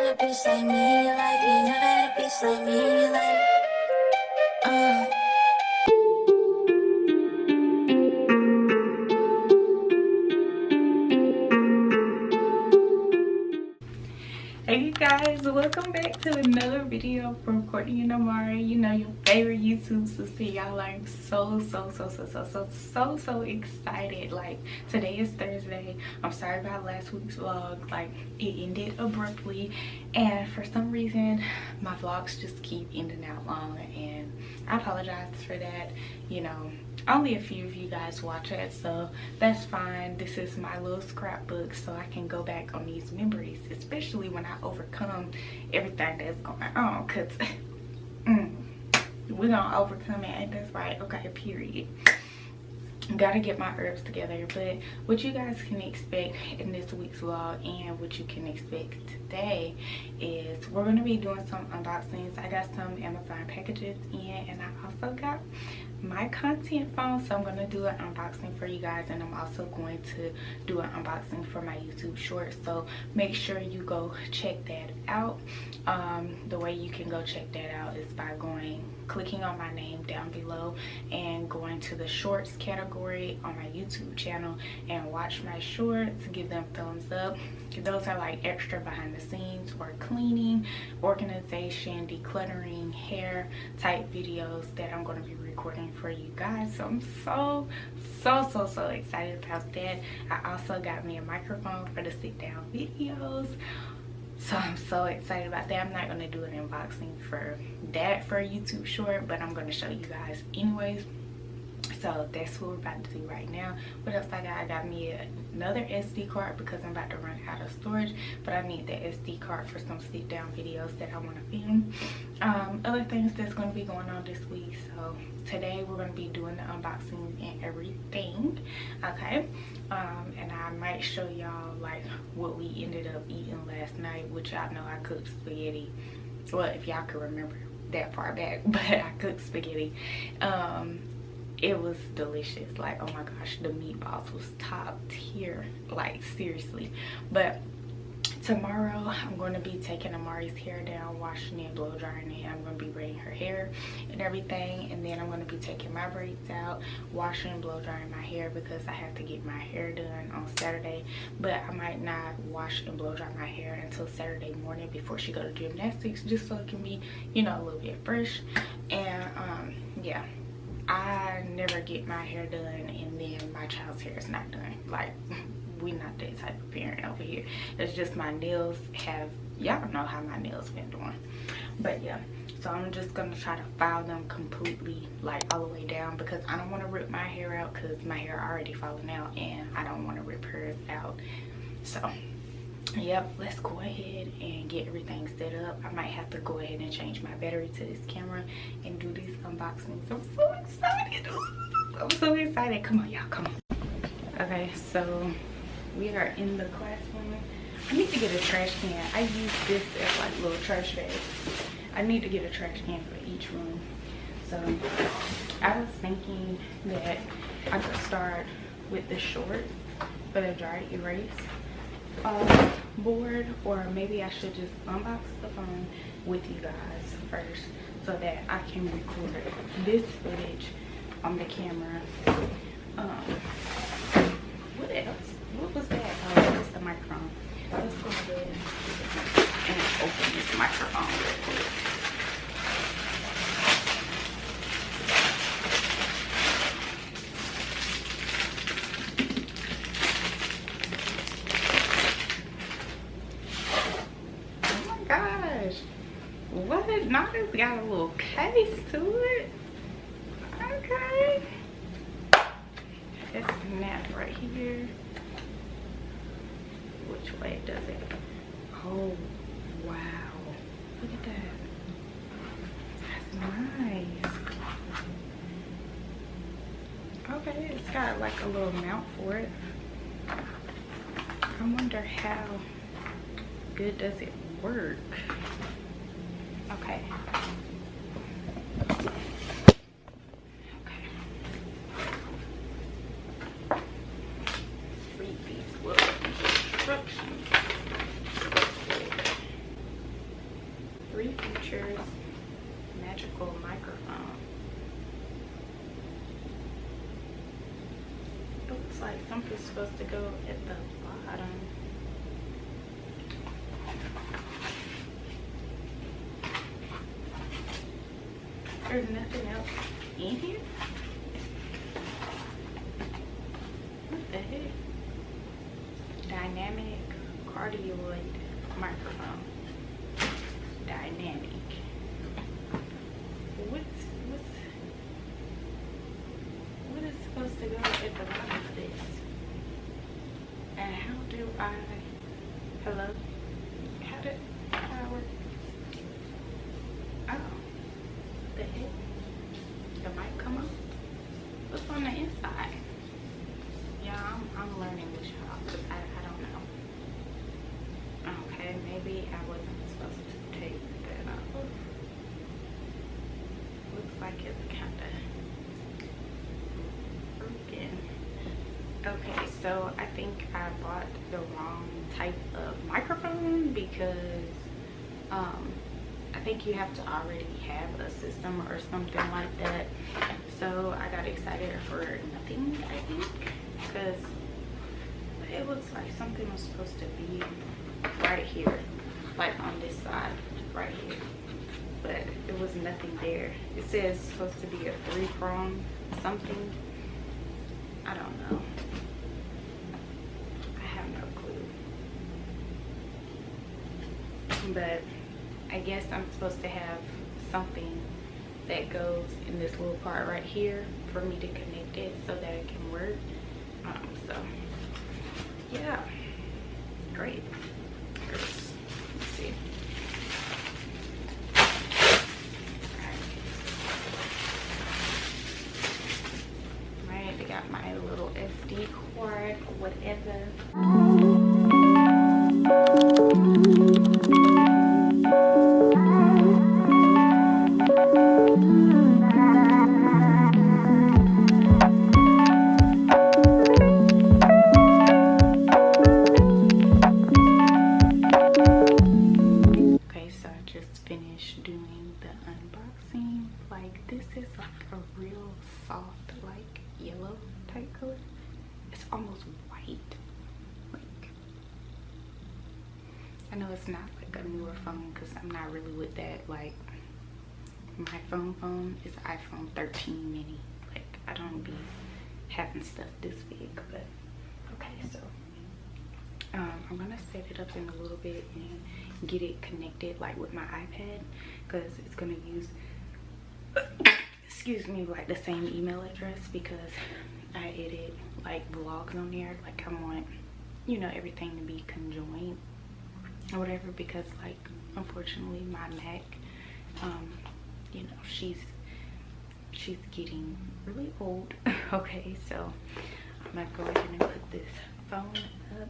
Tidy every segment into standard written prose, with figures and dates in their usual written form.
a bitch like me in your life. You never had a bitch like me in your life. Hey you guys, welcome back to another video from Courtney and Amare. You know, your favorite YouTube sister. Y'all, I'm so excited. Like, today is Thursday. I'm sorry about last week's vlog. Like, it ended abruptly, and for some reason my vlogs just keep ending out long, and I apologize for that. You know, only a few of you guys watch it, so that's fine. This is my little scrapbook, so I can go back on these memories, especially when I overcome everything that's going on, because we're gonna overcome it, and that's right. Okay, period. Gotta get my herbs together. But what you guys can expect in this week's vlog and what you can expect today is we're going to be doing some unboxings. I got some Amazon packages in, and I also got my content phone, so I'm going to do an unboxing for you guys, and I'm also going to do an unboxing for my YouTube shorts, so make sure you go check that out. The way you can go check that out is by clicking on my name down below and going to the shorts category on my YouTube channel and watch my shorts. Give them thumbs up. Those are like extra behind the scenes or cleaning, organization, decluttering, hair type videos that I'm going to be recording for you guys. So I'm so excited about that. I also got me a microphone for the sit down videos, so I'm so excited about that. I'm not going to do an unboxing for that for a YouTube short, but I'm going to show you guys anyways. So that's what we're about to do right now. What else I got? I got me another SD card because I'm about to run out of storage, but I need the SD card for some sit down videos that I want to film. Other things that's going to be going on this week. So today we're going to be doing the unboxing and everything, okay? And I might show y'all like what we ended up eating last night, which y'all know I cooked spaghetti. Well, if y'all can remember that far back, but I cooked spaghetti. It was delicious. Like, oh my gosh, the meatballs was top tier, like seriously. But tomorrow I'm going to be taking Amare's hair down, washing it, blow drying it. I'm going to be braiding her hair and everything, and then I'm going to be taking my braids out, washing and blow drying my hair because I have to get my hair done on Saturday. But I might not wash and blow dry my hair until Saturday morning before she go to gymnastics, just so it can be, you know, a little bit fresh. And yeah, I never get my hair done and then my child's hair is not done. Like, we not that type of parent over here. It's just my nails have, y'all know how my nails been doing. But yeah, so I'm just gonna try to file them completely, like all the way down, because I don't want to rip my hair out because my hair already falling out and I don't want to rip hers out. So yep, let's go ahead and get everything set up. I might have to go ahead and change my battery to this camera and do these unboxings. I'm so excited. I'm so excited. Come on, y'all, come on. Okay, so we are in the classroom. I need to get a trash can. I use this as like little trash bag. I need to get a trash can for each room. So I was thinking that I could start with the shorts for the dry erase board, or maybe I should just unbox the phone with you guys first so that I can record this footage on the camera. What else? What was that? Oh, that's the microphone. Let's go ahead and open this microphone real quick. What? Now it's got a little case to it. Okay. It's snap right here. Which way does it? Oh, wow. Look at that. That's nice. Okay, it's got like a little mount for it. I wonder how good does it work? Okay. Okay. Read these little instructions. 3 features, magical microphone. It looks like something's supposed to go at the bottom. There's nothing else in here? What the heck? Dynamic cardioid microphone. Dynamic. What is supposed to go at the bottom of this? And how do I, hello? How do I work? Oh, what the heck? The mic come up? What's on the inside? Yeah, I'm learning with y'all because I don't know. Okay, maybe I wasn't supposed to take that off. Looks like it's kind of broken. Okay, so I think I bought the wrong type of microphone because I think you have to already have a system or something like that. So I got excited for nothing, I think, because it looks like something was supposed to be right here, like on this side, right here, but it was nothing there. It says it's supposed to be a 3-prong something. I don't know. I have no clue. But I guess I'm supposed to have something that goes in this little part right here for me to connect it so that it can work. So yeah, great. Let's see. Right, I got my little SD card or whatever. This is like a real soft, like yellow type color. It's almost white. Like, I know it's not like a newer phone because I'm not really with that. Like, my phone is an iPhone 13 mini. Like, I don't be having stuff this big. But okay, so I'm gonna set it up in a little bit and get it connected like with my iPad because it's gonna use excuse me, like the same email address because I edit like vlogs on there. Like, I want, you know, everything to be conjoined or whatever, because like unfortunately my Mac, you know, she's getting really old. Okay, so I'm gonna go ahead and put this phone up,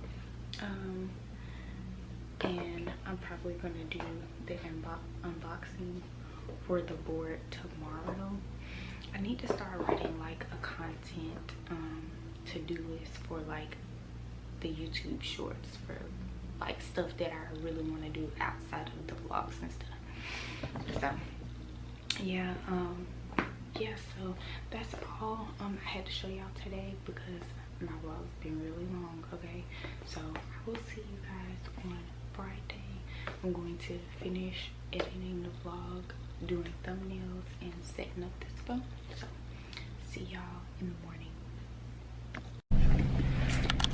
and I'm probably gonna do the unboxing for the board tomorrow. I need to start writing like a content to-do list for like the YouTube shorts for like stuff that I really want to do outside of the vlogs and stuff. So yeah, so that's all I had to show y'all today because my vlog's been really long. Okay, so I will see you guys on Friday. I'm going to finish editing the vlog, doing thumbnails, and setting up this phone. So see y'all in the morning.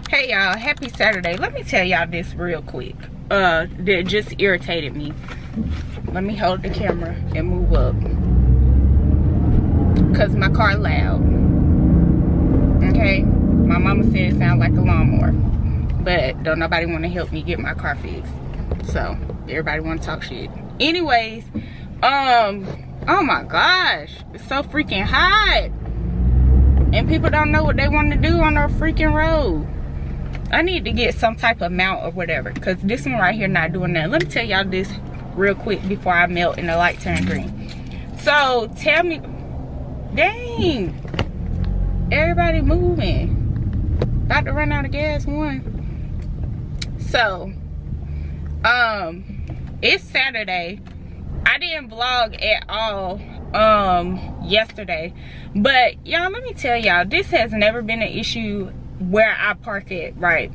Hey y'all, happy Saturday. Let me tell y'all this real quick. That just irritated me. Let me hold the camera and move up because my car loud. Okay, my mama said it sounds like a lawnmower, but don't nobody want to help me get my car fixed, so everybody want to talk shit. Anyways, oh my gosh, it's so freaking hot and people don't know what they want to do on their freaking road. I need to get some type of mount or whatever because this one right here not doing that. Let me tell y'all this real quick before I melt and the light turn green. So tell me, dang, everybody moving, about to run out of gas. One, so it's Saturday I didn't vlog at all yesterday, but y'all, let me tell y'all, this has never been an issue where I park at, right?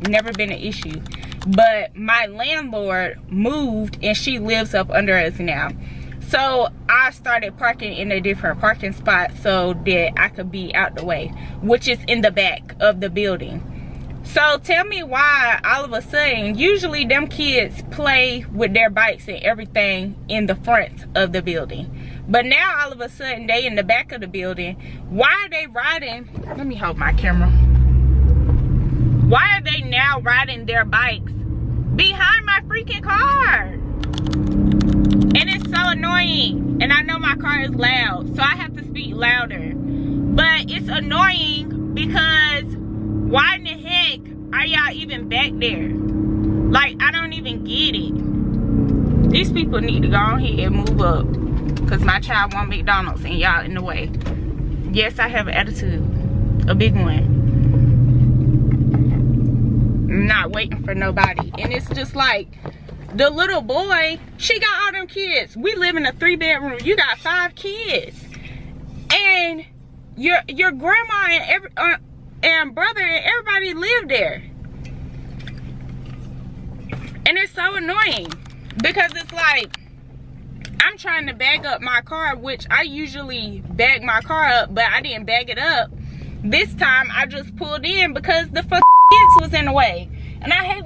Never been an issue. But my landlord moved and she lives up under us now, so I started parking in a different parking spot so that I could be out the way, which is in the back of the building. So tell me why all of a sudden, usually them kids play with their bikes and everything in the front of the building, but now all of a sudden they in the back of the building. Why are they riding? Let me hold my camera. Why are they now riding their bikes behind my freaking car? And it's so annoying. And I know my car is loud, so I have to speak louder. But it's annoying because why in the heck are y'all even back there? Like, I don't even get it. These people need to go on here and move up, because my child want McDonald's and y'all in the way. Yes, I have an attitude, a big one. I'm not waiting for nobody. And it's just like, the little boy, she got all them kids. We live in a 3-bedroom. You got 5 kids, and your grandma and brother and everybody live there. And it's so annoying because it's like, I'm trying to bag up my car, which I usually bag my car up, but I didn't bag it up this time. I just pulled in because the kids was in the way. And I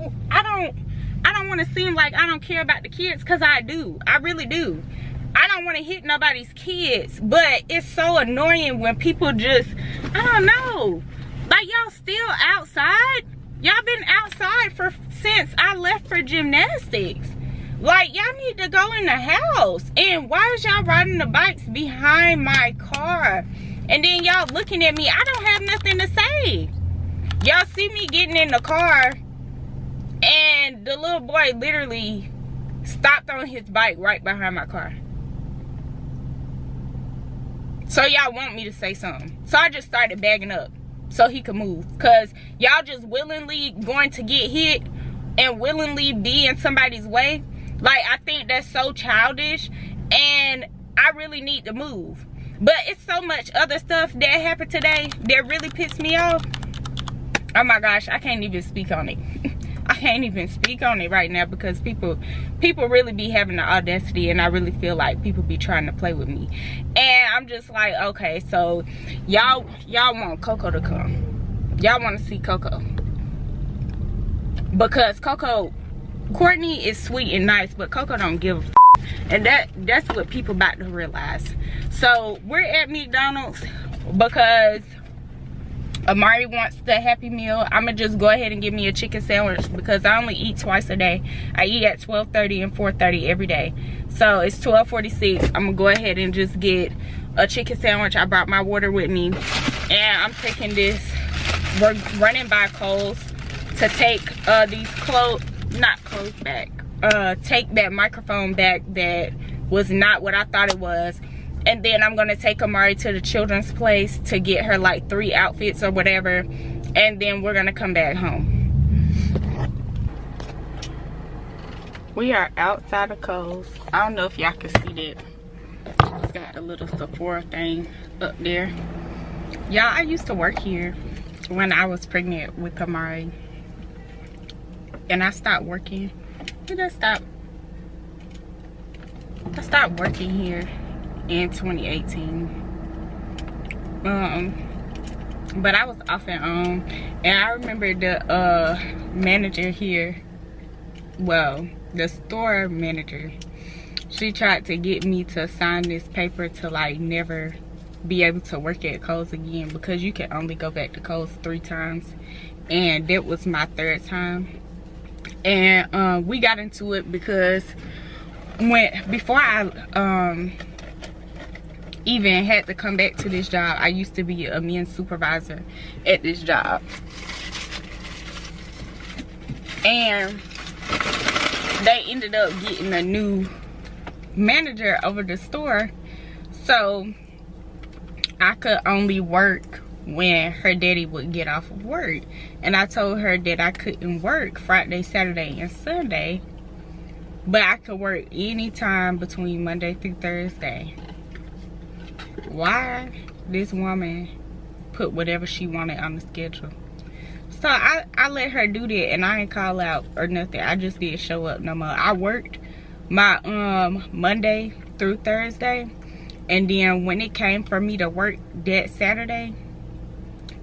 don't want to seem like I don't care about the kids, because I do. I really do. I don't want to hit nobody's kids, but it's so annoying when people just, I don't know, like, y'all still outside? Y'all been outside since I left for gymnastics. Like, y'all need to go in the house. And why is y'all riding the bikes behind my car? And then y'all looking at me. I don't have nothing to say. Y'all see me getting in the car, and the little boy literally stopped on his bike right behind my car. So y'all want me to say something. So I just started bagging up so he could move, because y'all just willingly going to get hit and willingly be in somebody's way. Like, I think that's so childish, and I really need to move. But it's so much other stuff that happened today that really pissed me off. Oh my gosh, I can't even speak on it. I can't even speak on it right now, because people really be having the audacity, and I really feel like people be trying to play with me. And I'm just like, okay, so y'all want Coco to come. Y'all want to see Coco, because Courtney is sweet and nice, but Coco don't give a f. And that's what people about to realize. So we're at McDonald's because Amare wants the Happy Meal. I'm gonna just go ahead and give me a chicken sandwich, because I only eat twice a day. I eat at 12:30 and 4:30 every day. So it's 12:46. I'm gonna go ahead and just get a chicken sandwich. I brought my water with me, and I'm taking this. We're running by Kohl's to take these take that microphone back that was not what I thought it was. And then I'm gonna take Amare to the children's place to get her like 3 outfits or whatever, and then we're gonna come back home. We are outside of Kohl's. I don't know if y'all can see that. It's got a little Sephora thing up there. Y'all, I used to work here when I was pregnant with Amare, and I stopped working. I stopped working here in 2018. But I was off and on, and I remember the manager here, well, the store manager, she tried to get me to sign this paper to like never be able to work at Kohl's again, because you can only go back to Kohl's 3 times, and that was my 3rd time. And we got into it because before I even had to come back to this job, I used to be a men's supervisor at this job, and they ended up getting a new manager over the store, so I could only work when her daddy would get off of work. And I told her that I couldn't work Friday, Saturday, and Sunday But I could work anytime between Monday through Thursday. Why this woman put whatever she wanted on the schedule? So I let her do that, and I ain't call out or nothing. I just didn't show up no more. I worked my Monday through Thursday, and then when it came for me to work that Saturday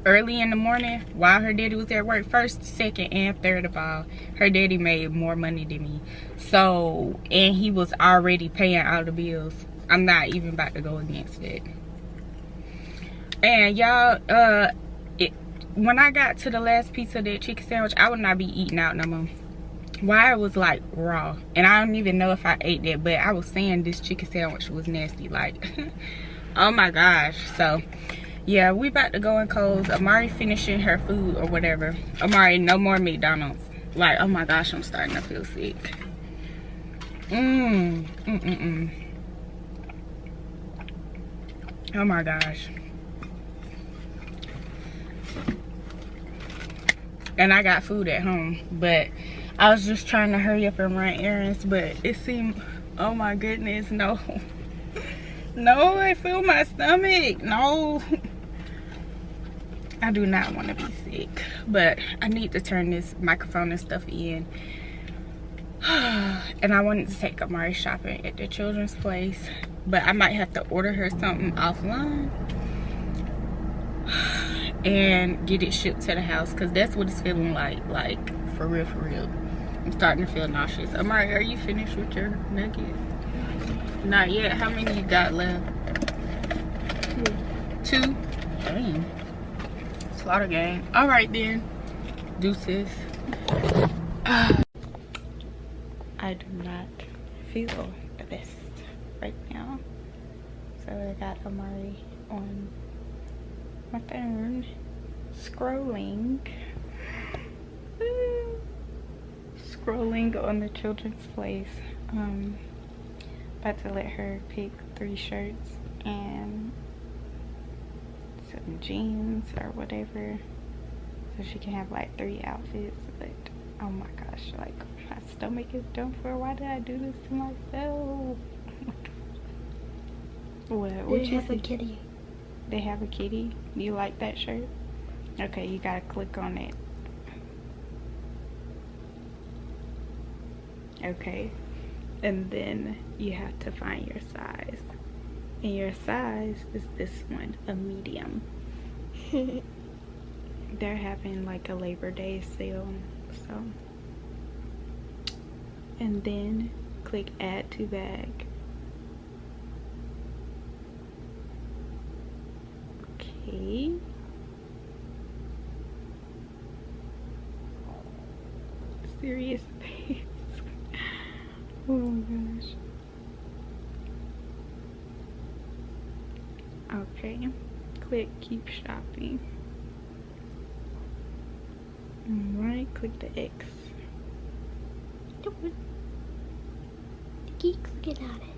early in the morning while her daddy was at work, first, second, and third of all, her daddy made more money than me. So, and he was already paying all the bills. I'm not even about to go against it. And y'all, when I got to the last piece of that chicken sandwich, I would not be eating out no more. Why? It was like raw, and I don't even know if I ate that, but I was saying this chicken sandwich was nasty, like oh my gosh. So yeah, we about to go in Kohl's. Amari finishing her food or whatever. Amari, no more McDonald's. Like, oh my gosh, I'm starting to feel sick. Oh my gosh. And I got food at home, but I was just trying to hurry up and run errands, but it seemed, oh my goodness, no. No, I feel my stomach, no. I do not want to be sick, but I need to turn this microphone and stuff in. And I wanted to take Amari shopping at the children's place, but I might have to order her something offline and get it shipped to the house, because that's what it's feeling like for real, for real. I'm starting to feel nauseous. Amari, are you finished with your nuggets? Not yet. How many you got left? 2. Dang. Slaughter gang. All right then. Deuces. I do not feel the best right now. So I got Amari on my phone, scrolling on the children's place. About to let her pick 3 shirts and some jeans or whatever, so she can have like 3 outfits. But oh my gosh, like my stomach is done for. Why did I do this to myself? What They have a kitty. They have a kitty? You like that shirt? Okay, you gotta click on it. Okay, and then you have to find your size, and your size is this one, a medium. They're having like a Labor Day sale, so. And then click add to bag. Okay. Serious face. Oh my gosh. Okay. Click keep shopping. Alright, click the X. Keep clicking on it.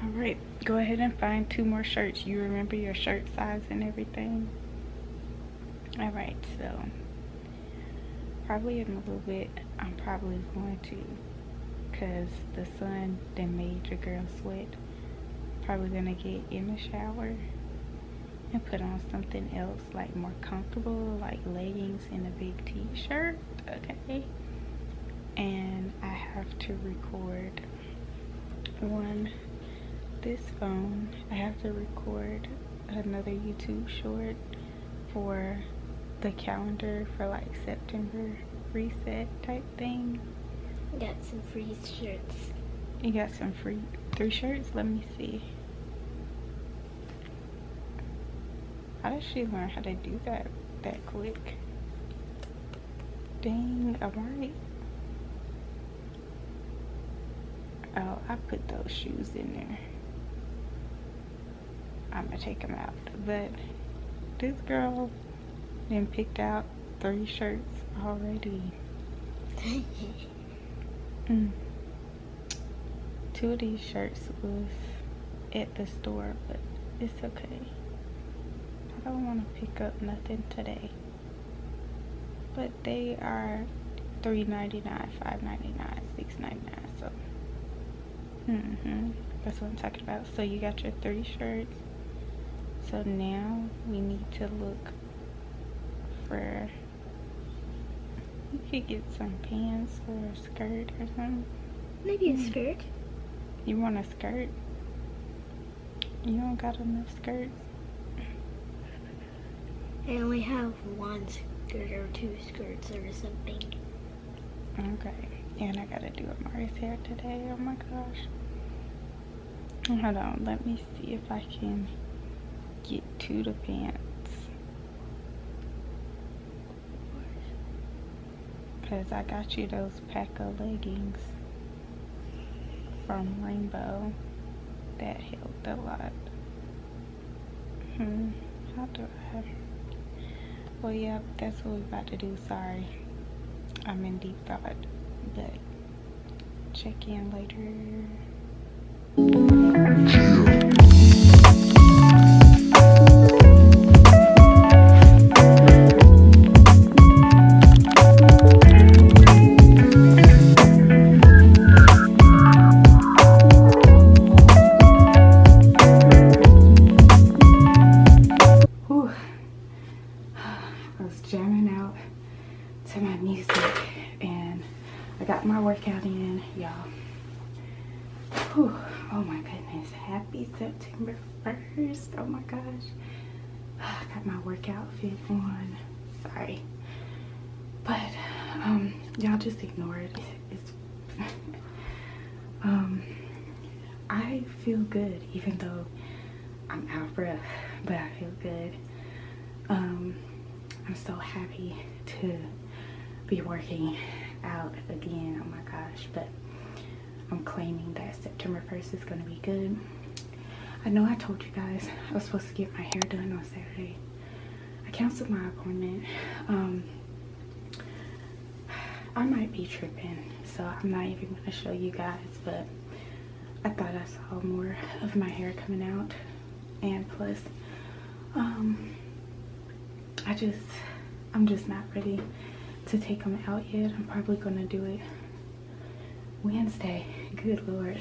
Alright, go ahead and find 2 more shirts. You remember your shirt size and everything? Alright, so probably in a little bit I'm probably going to, because the sun that made your girl sweat, probably gonna get in the shower and put on something else like more comfortable, like leggings and a big t-shirt. Okay, and I have to record on this phone. I have to record another YouTube short for the calendar for like September reset type thing. Got some free shirts. You got some free 3 shirts? Let me see. How did she learn how to do that quick? Dang, alright. Oh, I put those shoes in there. I'm gonna take them out. But this girl then picked out 3 shirts already. 2 of these shirts was at the store, but it's okay. I don't want to pick up nothing today. But they are $3.99, $5.99, $6.99, That's what I'm talking about. So you got your 3 shirts. So now we need to look for, you could get some pants or a skirt or something. Maybe a skirt. You want a skirt? You don't got enough skirts? I only have 1 skirt or 2 skirts or something. Okay. And I gotta do Amare's hair today. Oh my gosh. Hold on. Let me see if I can get to the pants. Because I got you those pack of leggings from Rainbow. That helped a lot. How do I? Well, yeah, that's what we're about to do. Sorry. I'm in deep thought. But check in later. I was jamming out to my music and I got my workout in, y'all. Oh my goodness, happy September 1st. Oh my gosh. I got my workout fit on. Sorry. But y'all just ignore it. It's I feel good even though I'm out of breath, but I feel good. I'm so happy to be working out again. Oh my gosh, but I'm claiming that September 1st is gonna be good. I know I told you guys I was supposed to get my hair done on Saturday. I canceled my appointment. I might be tripping, so I'm not even gonna show you guys, but I thought I saw more of my hair coming out, and plus I'm just not ready to take them out yet. I'm probably gonna do it Wednesday. Good Lord,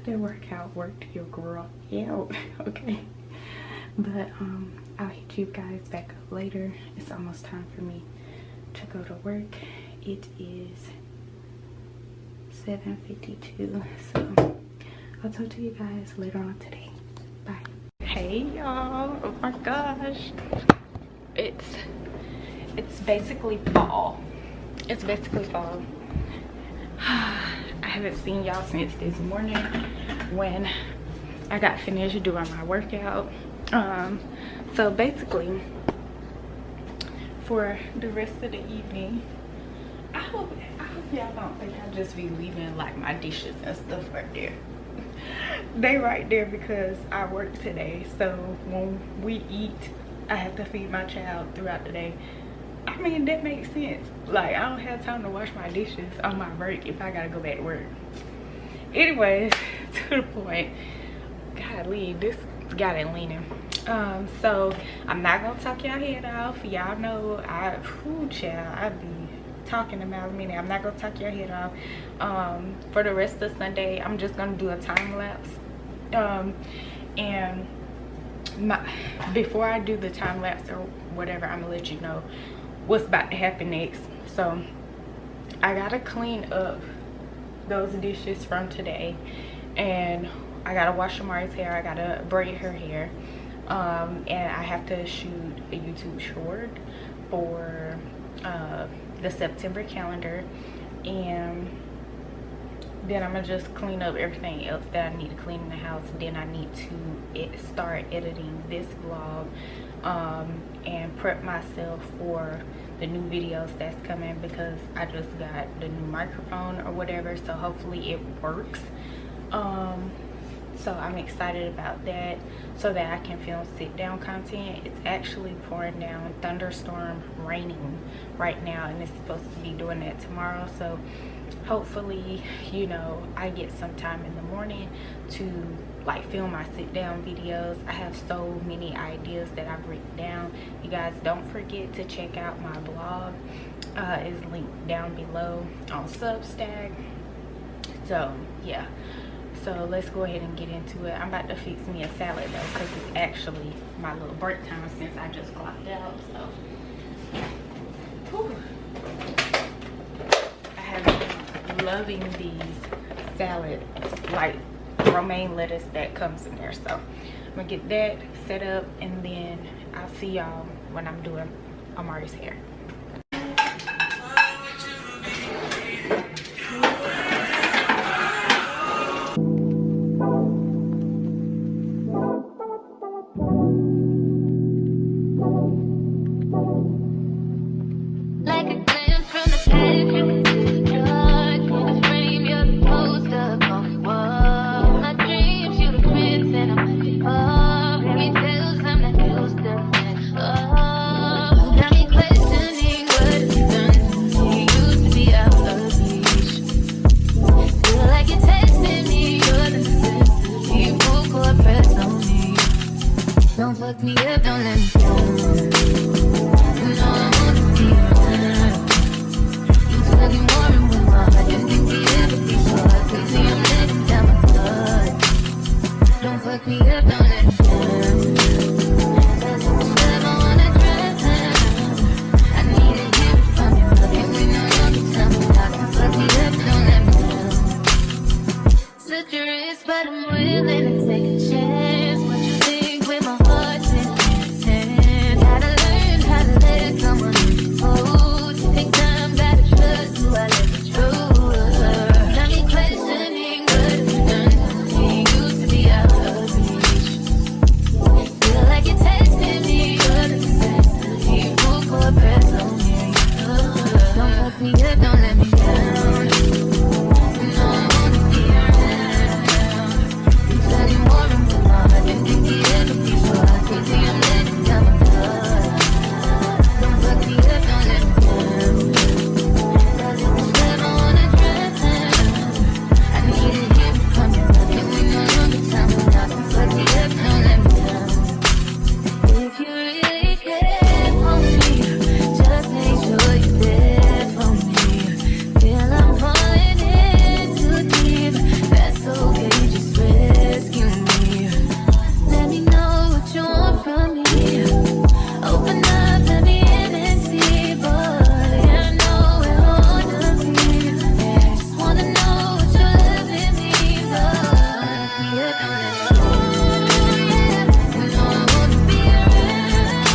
that workout worked your girl out. Okay, but I'll hit you guys back up later. It's almost time for me to go to work. It is 7:52, so I'll talk to you guys later on today. Bye. Hey y'all, oh my gosh, it's basically fall. It's basically fall. I haven't seen y'all since this morning when I got finished doing my workout. So basically for the rest of the evening, I hope y'all don't think I'll just be leaving like my dishes and stuff right there. They right there because I work today, so when we eat I have to feed my child throughout the day. I mean, that makes sense. Like, I don't have time to wash my dishes on my break if I gotta go back to work. Anyways, to the point, golly, this got it leaning. So I'm not gonna talk y'all head off. Y'all know I be talking about a minute. I'm not gonna talk your head off. For the rest of Sunday, I'm just gonna do a time lapse. And before I do the time lapse or whatever, I'm gonna let you know what's about to happen next. So I gotta clean up those dishes from today, and I gotta wash Amare's hair. I gotta braid her hair, and I have to shoot a YouTube short for the September calendar, and then I'm gonna just clean up everything else that I need to clean in the house. Then I need to start editing this vlog, and prep myself for the new videos that's coming, because I just got the new microphone or whatever, so hopefully it works. So I'm excited about that, so that I can film sit down content. It's actually pouring down, thunderstorm, raining right now, and it's supposed to be doing that tomorrow. So hopefully, you know, I get some time in the morning to like film my sit down videos. I have so many ideas that I've written down. You guys, don't forget to check out my blog. It's linked down below on Substack. So yeah, So let's go ahead and get into it. I'm about to fix me a salad though, because it's actually my little break time since I just clocked out. So whew. I have been loving these salads, like romaine lettuce that comes in there. So I'm gonna get that set up, and then I'll see y'all when I'm doing Amare's hair. Like a glance from the past, you can see the dark. In the frame, you're the poster on the wall. My dreams, you the prince, and I'm at the bar. Fairy tales, I'm the ghost of it. Oh, got me questioning what it's done to me. Used to be out of reach. Feel like you're testing me, you're the necessity. Full court press on me. Don't fuck me up, don't let me down. You know I wanna be around. You tugging more and with my heart. Didn't think we ever be so hard. Crazy, I'm letting down my guard. Don't fuck me up, don't let me down. Cause if it's love, I wanna drown. I need to hear it from you. Looking with no number, tell me how can fuck me up, don't let me down. Slit your wrist, but I'm willing to take a chance. What you think with my heart's in his hand? Gotta learn how to let someone hold. Take time, gotta trust who I let the truth. Got me questioning what it's done to me. Used to be out of reach. Feel like you're testing me, you're the necessity. Full court press on me. Don't fuck me up, don't let me down. You know I wanna be around. You tugging more and with my heart. Didn't think you'd ever be so hard. Crazy, I'm letting down my guard. Don't fuck me up, don't let me down. Cause if it's love, I wanna drown. I need to hear it from you. Looking with no number, tell me how can fuck me up, don't let me down. If you really care for me, just make sure you're there for me. Feel I'm falling in too deep. That's okay, just rescue me. Let me know what you want from me. Open up, let me in and see, boy. I know where I wanna be. Just wanna know what your loving means. Oh, me up, don't let me go. You know I wanna be around.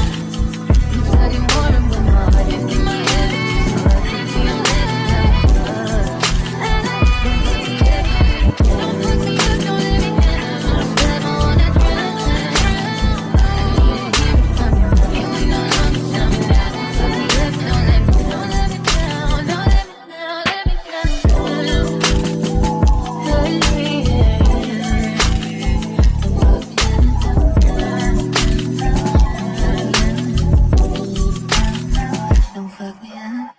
You tugging more and with my heart. Didn't think you ever be so hard. Crazy, I'm letting down my guard. Don't fuck me up, don't let me down. Love, I wanna drown. I need to hear it from you. Looking with no number, tell me how can fuck me up, don't let me down. Don't let me down, don't let me down, let me down. Hey, yeah. Don't fuck me up.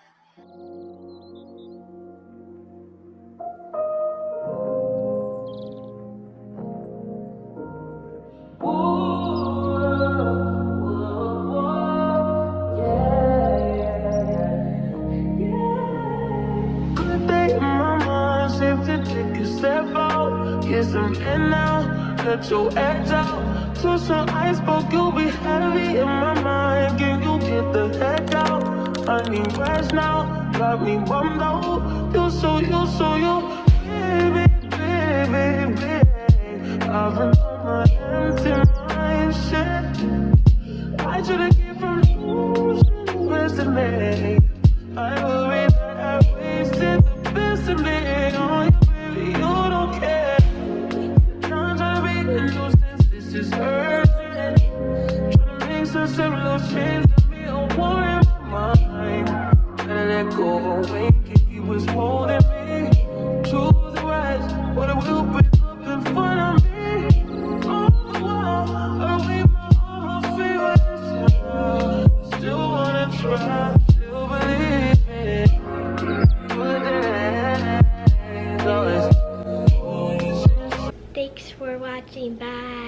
Good day in my mind, safe to take a step out. Get some air now, let your edge out. To some iceberg, you'll be heavy in my mind. Can you get the heck out? I need rest now, got me bummed out. You so baby, baby, baby. I've been on my empty mind, shit. I should've given from losing best in me. I worry that I wasted the best in me. Oh, you baby, you don't care. I'm trying to be a nuisance, this is hurting. Trying to make some simple change to me, a war in my mind. Gotta let go away, he was holding me. Choose the right, but it will be up in front of me. On the wall, I leave my feelings. Still wanna try, still believe it. Good days, always. Thanks for watching. Bye.